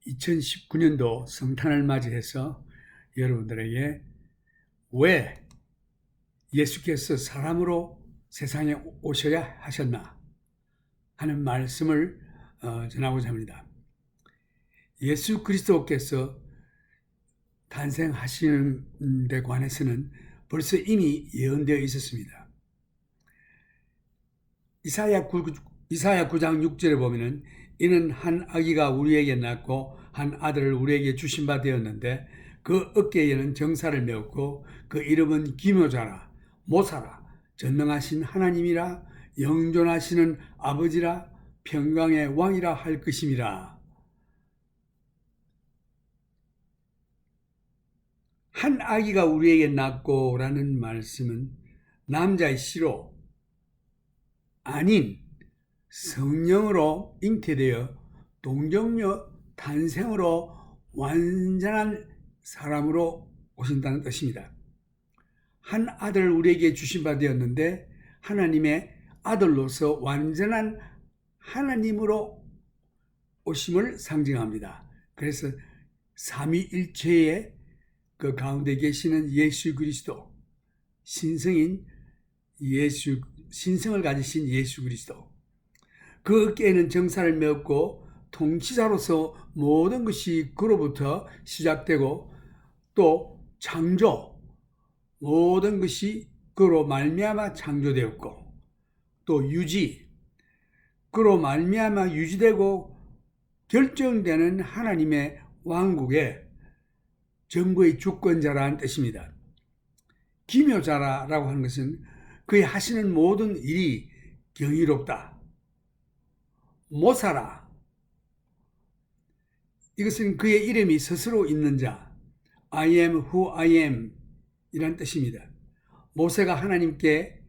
2019년도 성탄을 맞이해서 여러분들에게 왜 예수께서 사람으로 세상에 오셔야 하셨나 하는 말씀을 전하고자 합니다. 예수 그리스도께서 탄생하시는 데 관해서는 벌써 이미 예언되어 있었습니다. 이사야 9장 6절에 보면은 이는 한 아기가 우리에게 낳고 한 아들을 우리에게 주신 바 되었는데 그 어깨에는 정사를 메었고 그 이름은 기묘자라 모사라 전능하신 하나님이라 영존하시는 아버지라 평강의 왕이라 할 것임이라. 한 아기가 우리에게 낳고 라는 말씀은 남자의 씨로 아닌 성령으로 잉태되어 동정녀 탄생으로 완전한 사람으로 오신다는 뜻입니다. 한 아들을 우리에게 주신 바 되었는데 하나님의 아들로서 완전한 하나님으로 오심을 상징합니다. 그래서 삼위일체의 그 가운데 계시는 예수 그리스도, 신성을 가지신 예수 그리스도, 그 어깨에는 정사를 메었고 통치자로서 모든 것이 그로부터 시작되고 또 창조, 모든 것이 그로 말미암아 창조되었고 또 유지, 그로 말미암아 유지되고 결정되는 하나님의 왕국의 정부의 주권자라는 뜻입니다. 기묘자라고 하는 것은 그의 하시는 모든 일이 경이롭다. 모사라, 이것은 그의 이름이 스스로 있는 자, I am who I am 이란 뜻입니다. 모세가 하나님께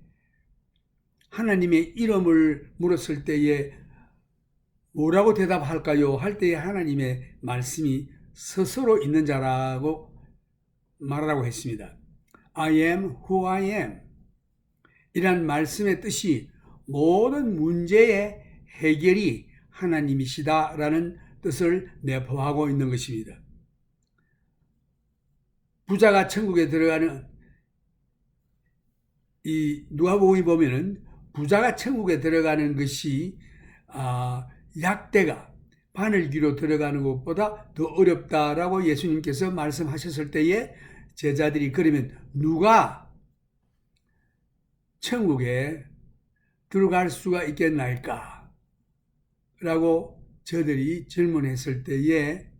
하나님의 이름을 물었을 때에 뭐라고 대답할까요? 할 때에 하나님의 말씀이 스스로 있는 자라고 말하라고 했습니다. I am who I am 이란 말씀의 뜻이 모든 문제의 해결이 하나님이시다라는 뜻을 내포하고 있는 것입니다. 부자가 천국에 들어가는 이 누가복음에 보면은 부자가 천국에 들어가는 것이 약대가 바늘귀로 들어가는 것보다 더 어렵다라고 예수님께서 말씀하셨을 때에 제자들이 그러면 누가 천국에 들어갈 수가 있겠나이까? 라고 저들이 질문했을 때에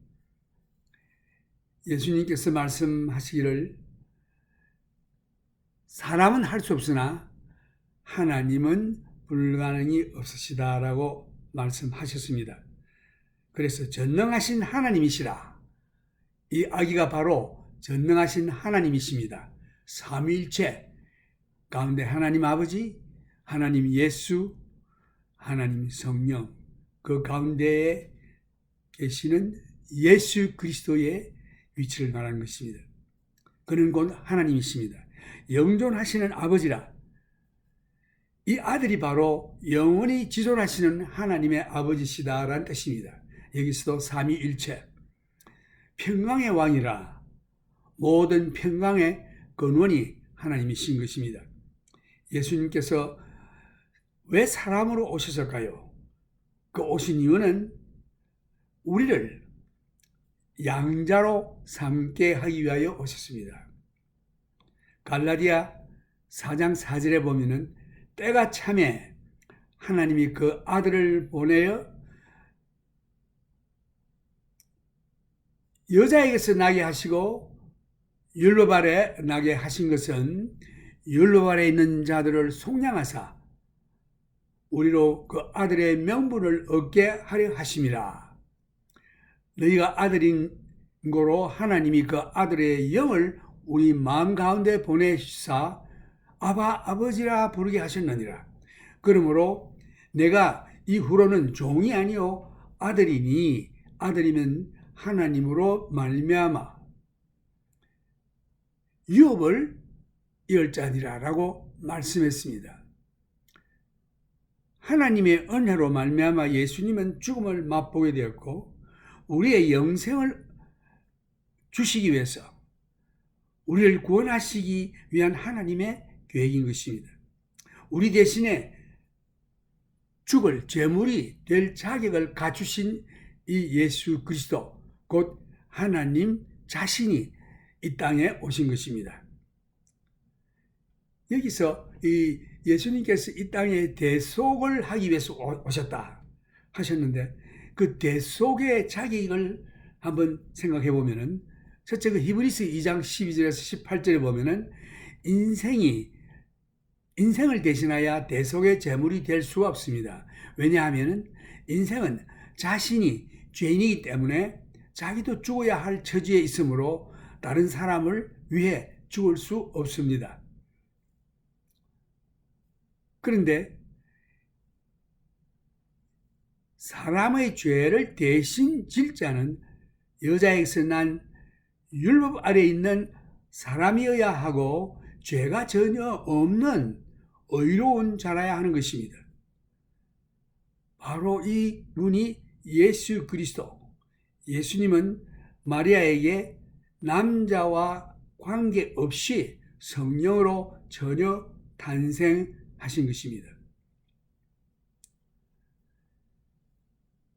예수님께서 말씀하시기를 사람은 할 수 없으나 하나님은 불가능이 없으시다라고 말씀하셨습니다. 그래서 전능하신 하나님이시라. 이 아기가 바로 전능하신 하나님이십니다. 삼위일체 가운데 하나님 아버지, 하나님 예수, 하나님 성령, 그 가운데에 계시는 예수 그리스도의 위치를 말하는 것입니다. 그는 곧 하나님이십니다. 영존하시는 아버지라. 이 아들이 바로 영원히 지존하시는 하나님의 아버지시다라는 뜻입니다. 여기서도 삼위일체, 평강의 왕이라. 모든 평강의 근원이 하나님이신 것입니다. 예수님께서 왜 사람으로 오셨을까요? 그 오신 이유는 우리를 양자로 삼게 하기 위하여 오셨습니다. 갈라디아 4장 4절에 보면은 때가 참에 하나님이 그 아들을 보내어 여자에게서 나게 하시고 율로발에 나게 하신 것은 율로발에 있는 자들을 속량하사 우리로 그 아들의 명분을 얻게 하려 하심이라. 너희가 아들인 거로 하나님이 그 아들의 영을 우리 마음 가운데 보내시사 아바 아버지라 부르게 하셨느니라. 그러므로 내가 이후로는 종이 아니요 아들이니 아들이면 하나님으로 말미암아 유업을 이을 자니라라고 말씀했습니다. 하나님의 은혜로 말미암아 예수님은 죽음을 맛보게 되었고 우리의 영생을 주시기 위해서 우리를 구원하시기 위한 하나님의 계획인 것입니다. 우리 대신에 죽을 제물이 될 자격을 갖추신 이 예수 그리스도, 곧 하나님 자신이 이 땅에 오신 것입니다. 여기서 이 예수님께서 이 땅에 대속을 하기 위해서 오셨다 하셨는데, 그 대속의 자격을 한번 생각해 보면은, 첫째 그 히브리서 2장 12절에서 18절에 보면은 인생을 대신하여 대속의 제물이 될 수가 없습니다. 왜냐하면 인생은 자신이 죄인이기 때문에 자기도 죽어야 할 처지에 있으므로 다른 사람을 위해 죽을 수 없습니다. 그런데 사람의 죄를 대신 질 자는 여자에게서 난 율법 아래 있는 사람이어야 하고 죄가 전혀 없는 의로운 자라야 하는 것입니다. 바로 이 분이 예수 그리스도, 예수님은 마리아에게 남자와 관계없이 성령으로 전혀 탄생하신 것입니다.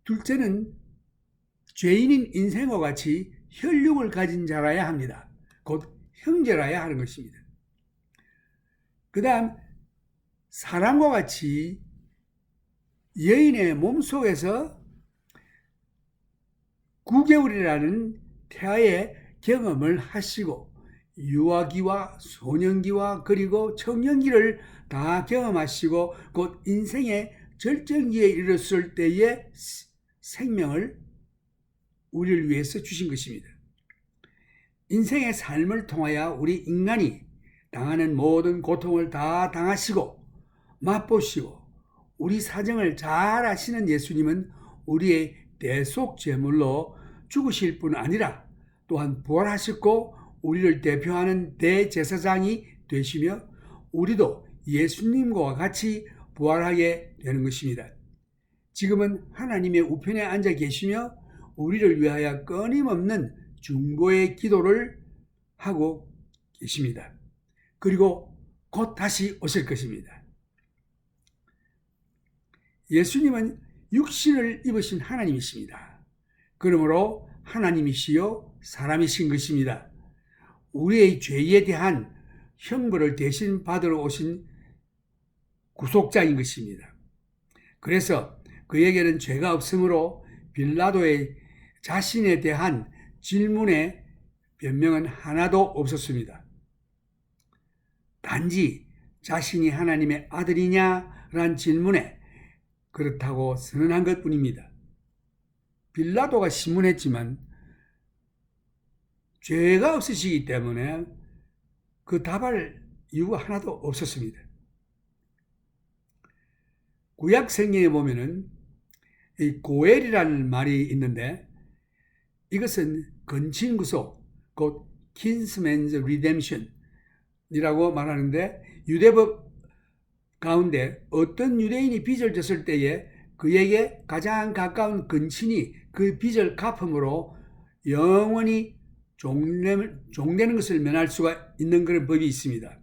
둘째는 죄인인 인생과 같이 혈육을 가진 자라야 합니다. 곧 형제라야 하는 것입니다. 그 다음 사람과 같이 여인의 몸속에서 9개월이라는 태아의 경험을 하시고 유아기와 소년기와 그리고 청년기를 다 경험하시고 곧 인생의 절정기에 이르렀을 때의 생명을 우리를 위해서 주신 것입니다. 인생의 삶을 통하여 우리 인간이 당하는 모든 고통을 다 당하시고 맛보시고 우리 사정을 잘 아시는 예수님은 우리의 대속 제물로 죽으실 뿐 아니라 또한 부활하셨고 우리를 대표하는 대제사장이 되시며 우리도 예수님과 같이 부활하게 되는 것입니다. 지금은 하나님의 우편에 앉아 계시며 우리를 위하여 끊임없는 중보의 기도를 하고 계십니다. 그리고 곧 다시 오실 것입니다. 예수님은 육신을 입으신 하나님이십니다. 그러므로 하나님이시요 사람이신 것입니다. 우리의 죄에 대한 형벌을 대신 받으러 오신 구속자인 것입니다. 그래서 그에게는 죄가 없으므로 빌라도의 자신에 대한 질문에 변명은 하나도 없었습니다. 단지 자신이 하나님의 아들이냐라는 질문에 그렇다고 선언한 것뿐입니다. 빌라도가 신문했지만 죄가 없으시기 때문에 그 답할 이유가 하나도 없었습니다. 구약 성경에 보면은 이 고엘이라는 말이 있는데 이것은 근친구속, 곧 kinsman's redemption이라고 말하는데 유대법 가운데 어떤 유대인이 빚을 졌을 때에 그에게 가장 가까운 근친이 그 빚을 갚음으로 영원히 종되는 것을 면할 수가 있는 그런 법이 있습니다.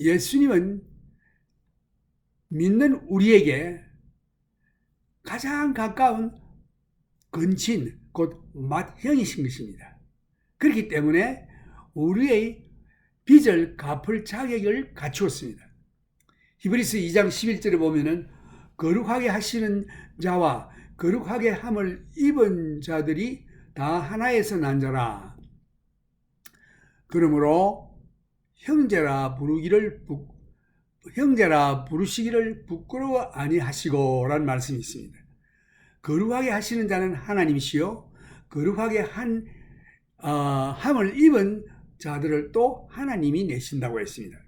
예수님은 믿는 우리에게 가장 가까운 근친, 곧 맏형이신 것입니다. 그렇기 때문에 우리의 빚을 갚을 자격을 갖추었습니다. 히브리서 2장 11절에 보면은 거룩하게 하시는 자와 거룩하게 함을 입은 자들이 다 하나에서 난 자라. 그러므로 형제라 부르시기를 부끄러워 아니하시고 라는 말씀이 있습니다. 거룩하게 하시는 자는 하나님이시요 거룩하게 함을 입은 자들을 또 하나님이 내신다고 했습니다.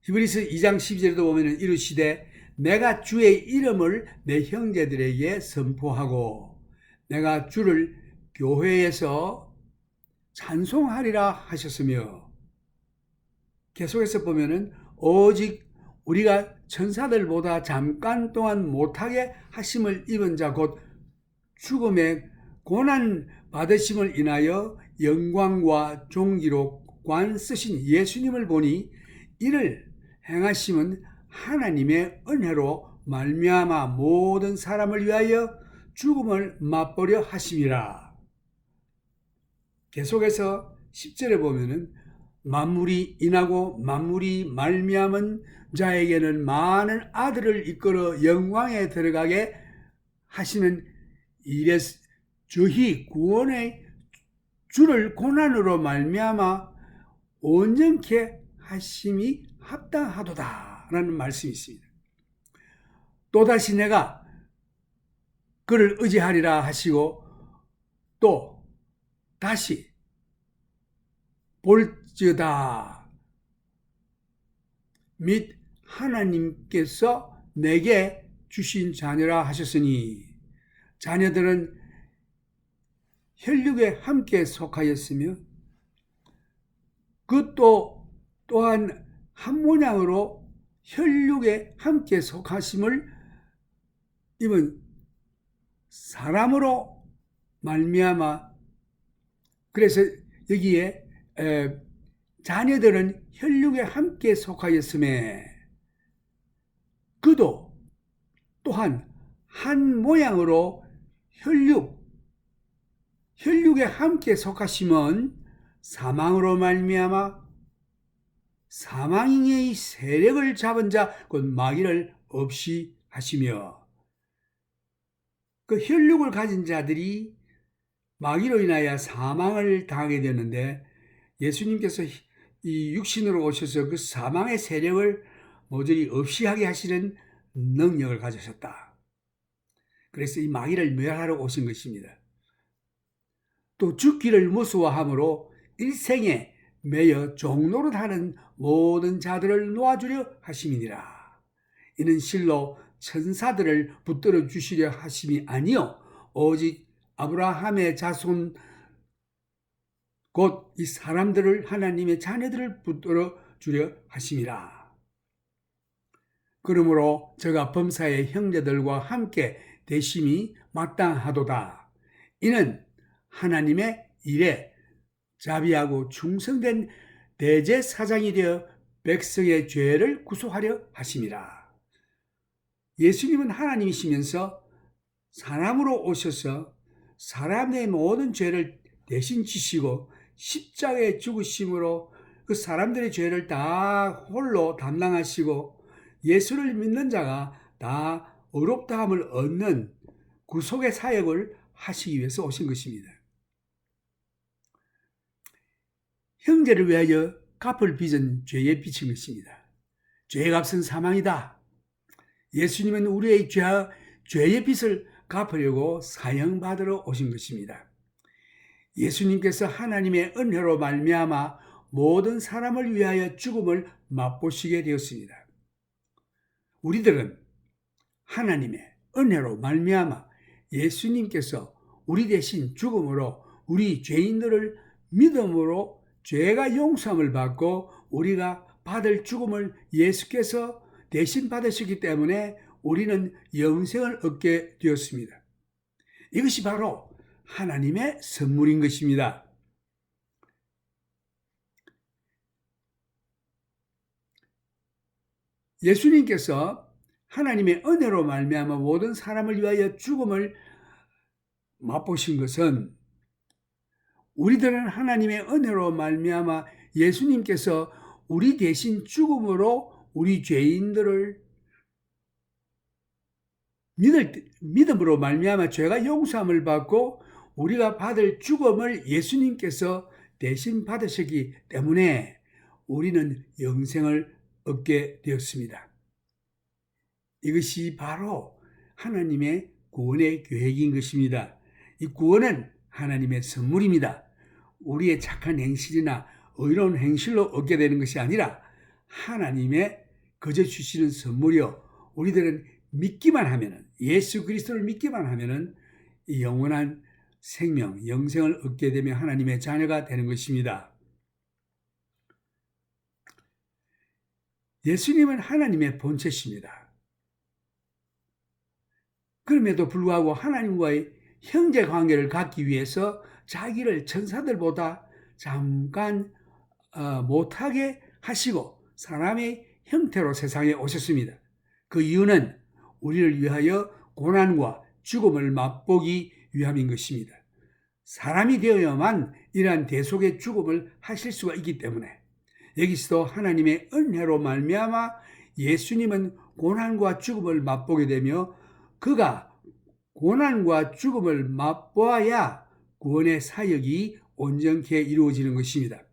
히브리서 2장 12절에도 보면 이르시되 내가 주의 이름을 내 형제들에게 선포하고 내가 주를 교회에서 찬송하리라 하셨으며, 계속해서 보면은 오직 우리가 천사들보다 잠깐 동안 못하게 하심을 입은 자 곧 죽음의 고난 받으심을 인하여 영광과 존귀로 관 쓰신 예수님을 보니 이를 행하심은 하나님의 은혜로 말미암아 모든 사람을 위하여 죽음을 맛보려 하심이라. 계속해서 10절에 보면은 만물이 인하고 만물이 말미암은 자에게는 많은 아들을 이끌어 영광에 들어가게 하시는 이래 저희 구원의 주를 고난으로 말미암아 온전케 하심이 합당하도다 라는 말씀이 있습니다. 또다시 내가 그를 의지하리라 하시고 또 다시 볼지어다 및 하나님께서 내게 주신 자녀라 하셨으니 자녀들은 혈육에 함께 속하였으며 그 또한 한 모양으로 혈육에 함께 속하심을 입은 사람으로 말미암아 그래서 여기에 자녀들은 혈육에 함께 속하였음에 그도 또한 한 모양으로 혈육에 함께 속하심은 사망으로 말미암아 사망의 세력을 잡은 자 곧 마귀를 없이 하시며 그 혈육을 가진 자들이 마귀로 인하여 사망을 당하게 되는데 예수님께서 이 육신으로 오셔서 그 사망의 세력을 모조리 없이 하게 하시는 능력을 가지셨다. 그래서 이 마귀를 멸하러 오신 것입니다. 또 죽기를 무서워함으로 일생에 매여 종노릇하는 모든 자들을 놓아주려 하심이니라. 이는 실로 천사들을 붙들어 주시려 하심이 아니요 오직 아브라함의 자손 곧 이 사람들을 하나님의 자녀들을 붙들어 주려 하심이라. 그러므로 저가 범사의 형제들과 함께 대심이 마땅하도다. 이는 하나님의 일에 자비하고 충성된 대제사장이 되어 백성의 죄를 구속하려 하심이라. 예수님은 하나님이시면서 사람으로 오셔서 사람의 모든 죄를 대신 지시고 십자가에 죽으심으로 그 사람들의 죄를 다 홀로 담당하시고 예수를 믿는 자가 다 의롭다함을 얻는 구속의 사역을 하시기 위해서 오신 것입니다. 형제를 위하여 갚을 빚은 죄에 빚인 것입니다. 죄의 값은 사망이다. 예수님은 우리의 죄의 빚을 갚으려고 사형받으러 오신 것입니다. 예수님께서 하나님의 은혜로 말미암아 모든 사람을 위하여 죽음을 맛보시게 되었습니다. 우리들은 하나님의 은혜로 말미암아 예수님께서 우리 대신 죽음으로 우리 죄인들을 믿음으로 죄가 용서함을 받고 우리가 받을 죽음을 예수께서 대신 받으셨기 때문에 우리는 영생을 얻게 되었습니다. 이것이 바로 하나님의 선물인 것입니다. 예수님께서 하나님의 은혜로 말미암아 모든 사람을 위하여 죽음을 맛보신 것은 우리들은 하나님의 은혜로 말미암아 예수님께서 우리 대신 죽음으로 우리 죄인들을 믿음으로 말미암아 죄가 용서함을 받고 우리가 받을 죽음을 예수님께서 대신 받으셨기 때문에 우리는 영생을 얻게 되었습니다. 이것이 바로 하나님의 구원의 계획인 것입니다. 이 구원은 하나님의 선물입니다. 우리의 착한 행실이나 의로운 행실로 얻게 되는 것이 아니라 하나님의 거저 주시는 선물이요. 우리들은 믿기만 하면은, 예수 그리스도를 믿기만 하면은 이 영원한 생명, 영생을 얻게 되며 하나님의 자녀가 되는 것입니다. 예수님은 하나님의 본체십니다. 그럼에도 불구하고 하나님과의 형제 관계를 갖기 위해서 자기를 천사들보다 잠깐 못하게 하시고 사람의 형태로 세상에 오셨습니다. 그 이유는 우리를 위하여 고난과 죽음을 맛보기 위함인 것입니다. 사람이 되어야만 이러한 대속의 죽음을 하실 수가 있기 때문에 여기서도 하나님의 은혜로 말미암아 예수님은 고난과 죽음을 맛보게 되며 그가 고난과 죽음을 맛보아야 구원의 사역이 온전케 이루어지는 것입니다.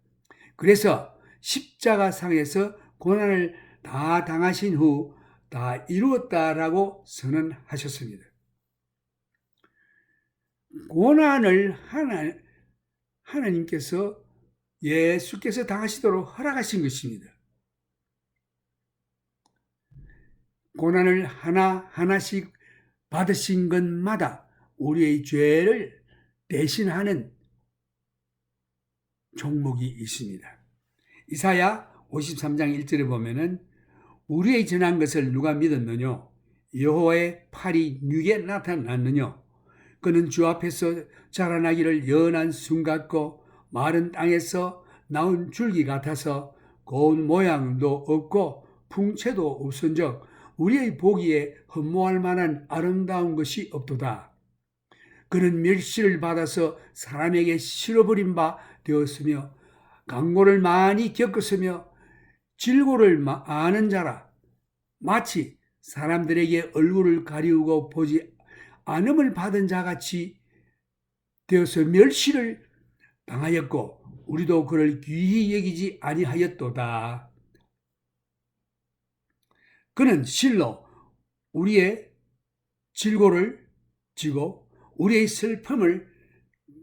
그래서 십자가상에서 고난을 다 당하신 후 다 이루었다라고 선언하셨습니다. 고난을 하나님께서 예수께서 당하시도록 허락하신 것입니다. 고난을 하나하나씩 받으신 것마다 우리의 죄를 대신하는 종목이 있습니다. 이사야 53장 1절에 보면은 우리의 전한 것을 누가 믿었느냐? 여호와의 팔이 누게 나타났느냐? 그는 주 앞에서 자라나기를 연한 순 같고 마른 땅에서 나온 줄기 같아서 고운 모양도 없고 풍채도 없은즉 우리의 보기에 흠모할 만한 아름다운 것이 없도다. 그는 멸시를 받아서 사람에게 실어버린 바 되었으며 강고를 많이 겪었으며 질고를 아는 자라. 마치 사람들에게 얼굴을 가리우고 보지 않음을 받은 자같이 되어서 멸시를 당하였고 우리도 그를 귀히 여기지 아니하였도다. 그는 실로 우리의 질고를 지고 우리의 슬픔을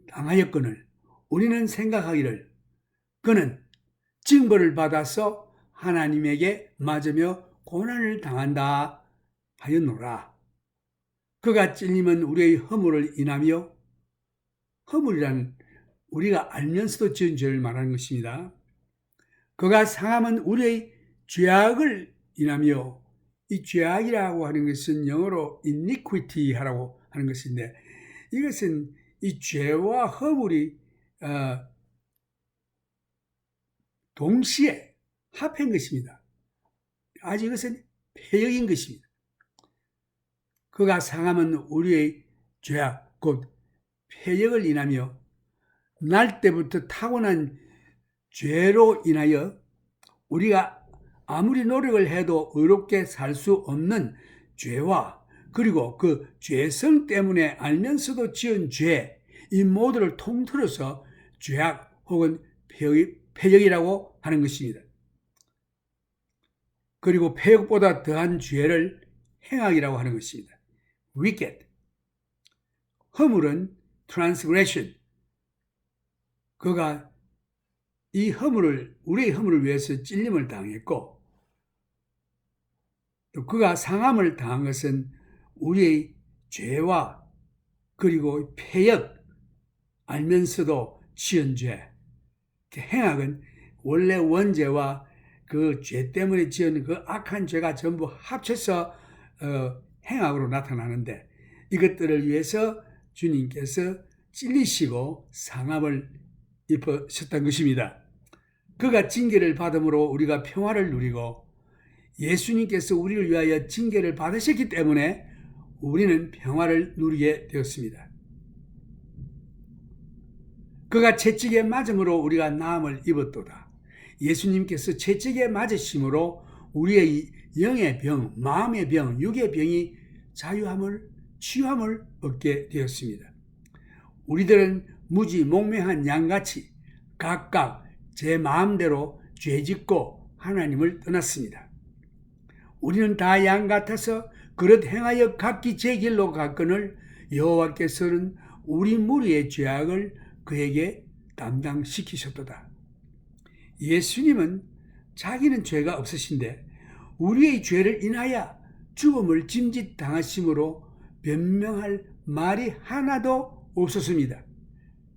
당하였거늘 우리는 생각하기를 그는 징벌을 받아서 하나님에게 맞으며 고난을 당한다 하였노라. 그가 찔림은 우리의 허물을 인하며 허물이란 우리가 알면서도 지은 죄를 말하는 것입니다. 그가 상함은 우리의 죄악을 인하며 이 죄악이라고 하는 것은 영어로 iniquity라고 하는 것인데 이것은 이 죄와 허물이 동시에 합한 것입니다. 아주 이것은 폐역인 것입니다. 그가 상함은 우리의 죄악 곧 폐역을 인하며 날 때부터 타고난 죄로 인하여 우리가 아무리 노력을 해도 의롭게 살 수 없는 죄와 그리고 그 죄성 때문에 알면서도 지은 죄, 이 모두를 통틀어서 죄악 혹은 폐역이라고 하는 것입니다. 그리고 폐역보다 더한 죄를 행악이라고 하는 것입니다. wicked. 허물은 transgression. 그가 이 허물을 우리의 허물을 위해서 찔림을 당했고 또 그가 상함을 당한 것은 우리의 죄와 그리고 폐역 알면서도 지은 죄. 행악은 원래 원죄와 그 죄 때문에 지은 그 악한 죄가 전부 합쳐서 행악으로 나타나는데 이것들을 위해서 주님께서 찔리시고 상함을 입으셨던 것입니다. 그가 징계를 받음으로 우리가 평화를 누리고 예수님께서 우리를 위하여 징계를 받으셨기 때문에 우리는 평화를 누리게 되었습니다. 그가 채찍에 맞음으로 우리가 나음을 입었도다. 예수님께서 채찍에 맞으심으로 우리의 영의 병, 마음의 병, 육의 병이 자유함을, 치유함을 얻게 되었습니다. 우리들은 무지 몽매한 양같이 각각 제 마음대로 죄짓고 하나님을 떠났습니다. 우리는 다 양 같아서 그릇 행하여 각기 제 길로 갔거늘 여호와께서는 우리 무리의 죄악을 그에게 담당시키셨도다. 예수님은 자기는 죄가 없으신데 우리의 죄를 인하여 죽음을 짐짓당하심으로 변명할 말이 하나도 없었습니다.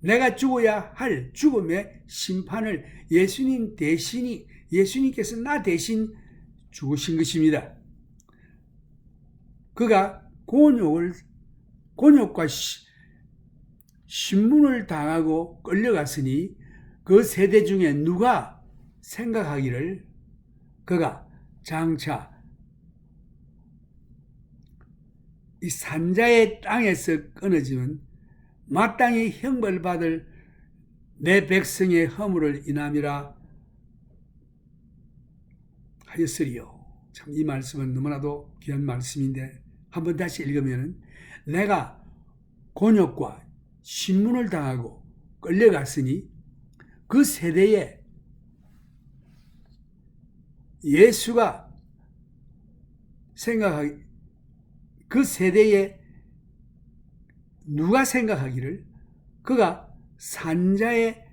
내가 죽어야 할 죽음의 심판을 예수님께서 나 대신 죽으신 것입니다. 그가 곤욕과 신문을 당하고 끌려갔으니 그 세대 중에 누가 생각하기를 그가 장차 이 산자의 땅에서 끊어지면 마땅히 형벌받을 내 백성의 허물을 인함이라 하였으리요. 참 이 말씀은 너무나도 귀한 말씀인데 한번 다시 읽으면 내가 곤욕과 신문을 당하고 끌려갔으니 그 세대에 예수가 그 세대에 누가 생각하기를 그가 산자의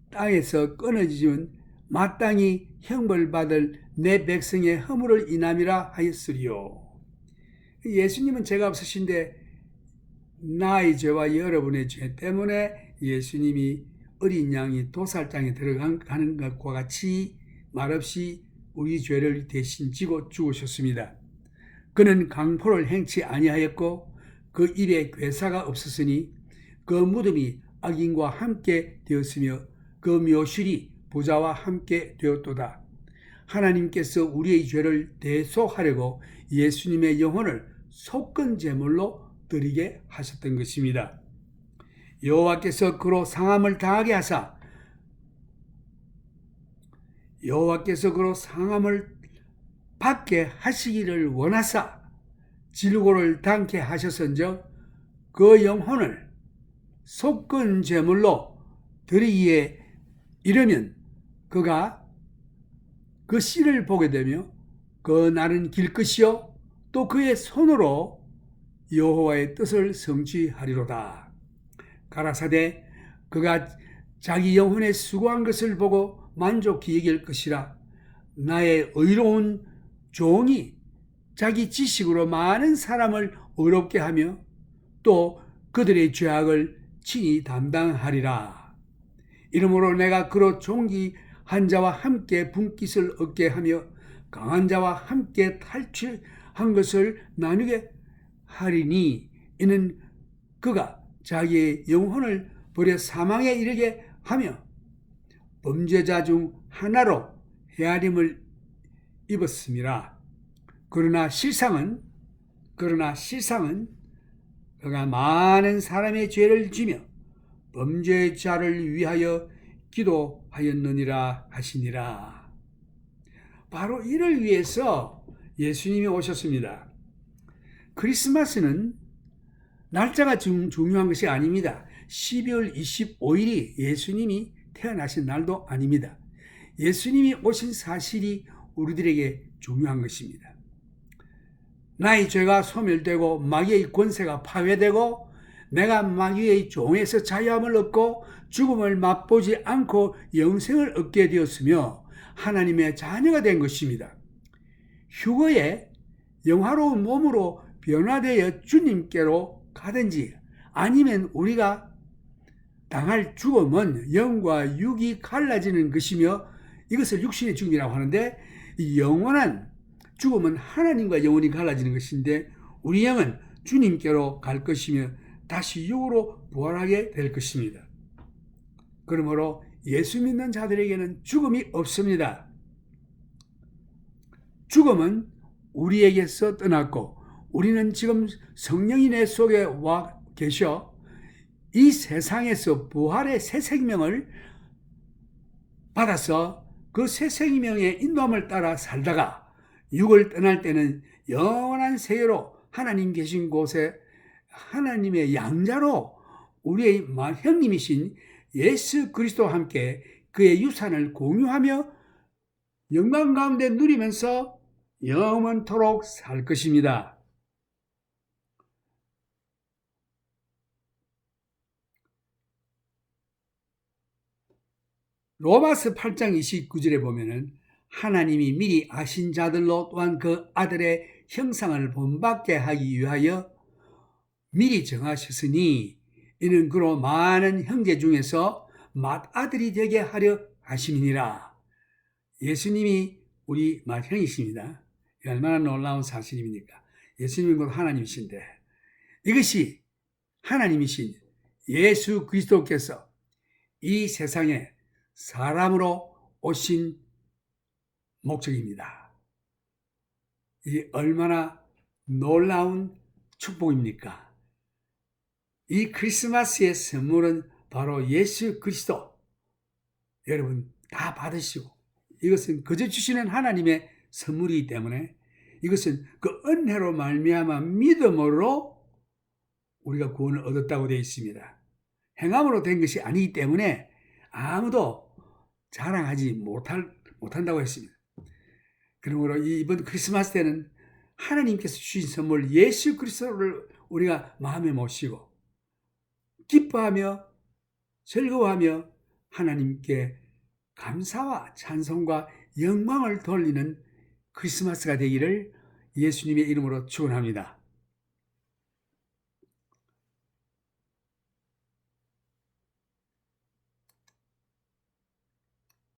땅에서 끊어지면 마땅히 형벌받을 내 백성의 허물을 인함이라 하였으리요. 예수님은 죄가 없으신데 나의 죄와 여러분의 죄 때문에 예수님이 어린 양이 도살장에 들어가는 것과 같이 말없이 우리 죄를 대신 지고 죽으셨습니다. 그는 강포를 행치 아니하였고 그 입에 괴사가 없었으니 그 무덤이 악인과 함께 되었으며 그 묘실이 부자와 함께 되었도다. 하나님께서 우리의 죄를 대속하려고 예수님의 영혼을 속건 제물로 드리게 하셨던 것입니다. 여호와께서 그로 상함을 당하게 하사 여호와께서 그로 상함을 받게 하시기를 원하사 질고를 당케 하셨은즉 그 영혼을 속건 제물로 드리기에 이르면 그가 그 씨를 보게 되며 그 날은 길 것이요 또 그의 손으로 여호와의 뜻을 성취하리로다. 가라사대 그가 자기 영혼에 수고한 것을 보고 만족히 여길 것이라. 나의 의로운 종이 자기 지식으로 많은 사람을 의롭게 하며 또 그들의 죄악을 친히 담당하리라. 이러므로 내가 그로 종기한 자와 함께 분깃을 얻게 하며 강한 자와 함께 탈취한 것을 나누게 하리니 이는 그가 자기의 영혼을 버려 사망에 이르게 하며 범죄자 중 하나로 헤아림을 입었음이라. 그러나 실상은 그가 많은 사람의 죄를 지며 범죄자를 위하여 기도하였느니라 하시니라. 바로 이를 위해서 예수님이 오셨습니다. 크리스마스는 날짜가 중요한 것이 아닙니다. 12월 25일이 예수님이 태어나신 날도 아닙니다. 예수님이 오신 사실이 우리들에게 중요한 것입니다. 나의 죄가 소멸되고 마귀의 권세가 파괴되고 내가 마귀의 종에서 자유함을 얻고 죽음을 맛보지 않고 영생을 얻게 되었으며 하나님의 자녀가 된 것입니다. 휴거에 영화로운 몸으로 변화되어 주님께로 가든지 아니면 우리가 당할 죽음은 영과 육이 갈라지는 것이며 이것을 육신의 죽음이라고 하는데 이 영원한 죽음은 하나님과 영원히 갈라지는 것인데 우리 영은 주님께로 갈 것이며 다시 육으로 부활하게 될 것입니다. 그러므로 예수 믿는 자들에게는 죽음이 없습니다. 죽음은 우리에게서 떠났고 우리는 지금 성령이 내 속에 와 계셔 이 세상에서 부활의 새 생명을 받아서 그 새 생명의 인도함을 따라 살다가 육을 떠날 때는 영원한 세계로 하나님 계신 곳에 하나님의 양자로 우리의 형님이신 예수 그리스도와 함께 그의 유산을 공유하며 영광 가운데 누리면서 영원토록 살 것입니다. 로마서 8장 29절에 보면은 하나님이 미리 아신 자들로 또한 그 아들의 형상을 본받게 하기 위하여 미리 정하셨으니 이는 그로 많은 형제 중에서 맏아들이 되게 하려 하심이니라. 예수님이 우리 맏형이십니다. 얼마나 놀라운 사실입니까? 예수님은 곧 하나님이신데 이것이 하나님이신 예수 그리스도께서 이 세상에 사람으로 오신 목적입니다. 이 얼마나 놀라운 축복입니까? 이 크리스마스의 선물은 바로 예수 그리스도. 여러분 다 받으시고 이것은 거저 주시는 하나님의 선물이기 때문에 이것은 그 은혜로 말미암아 믿음으로 우리가 구원을 얻었다고 되어 있습니다. 행함으로 된 것이 아니기 때문에 아무도 자랑하지 못한다고 했습니다. 그러므로 이번 크리스마스 때는 하나님께서 주신 선물 예수 그리스도를 우리가 마음에 모시고 기뻐하며 즐거워하며 하나님께 감사와 찬송과 영광을 돌리는 크리스마스가 되기를 예수님의 이름으로 축원합니다.